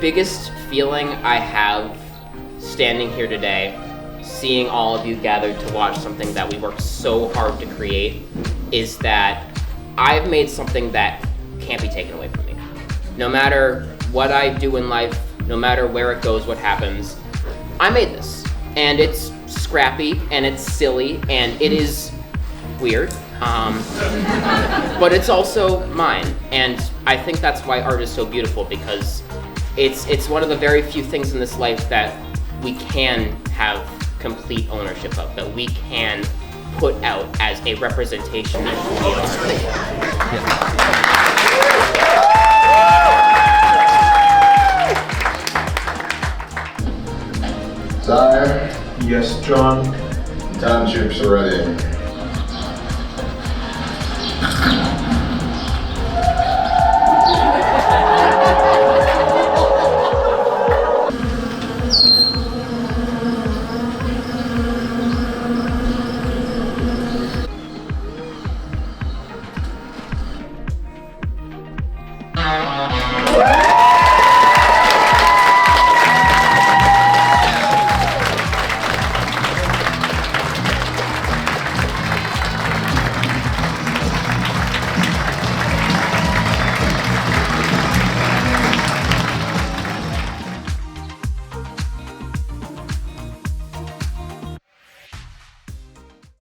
biggest feeling I have standing here today, seeing all of you gathered to watch something that we worked so hard to create, is that I've made something that can't be taken away from me. No matter what I do in life, no matter where it goes, what happens, I made this. And it's scrappy, and it's silly, and it is weird, but it's also mine. And I think that's why art is so beautiful, because it's one of the very few things in this life that we can have complete ownership of, that we can put out as a representation of who we are. Sire? Yes, John. Townships are ready.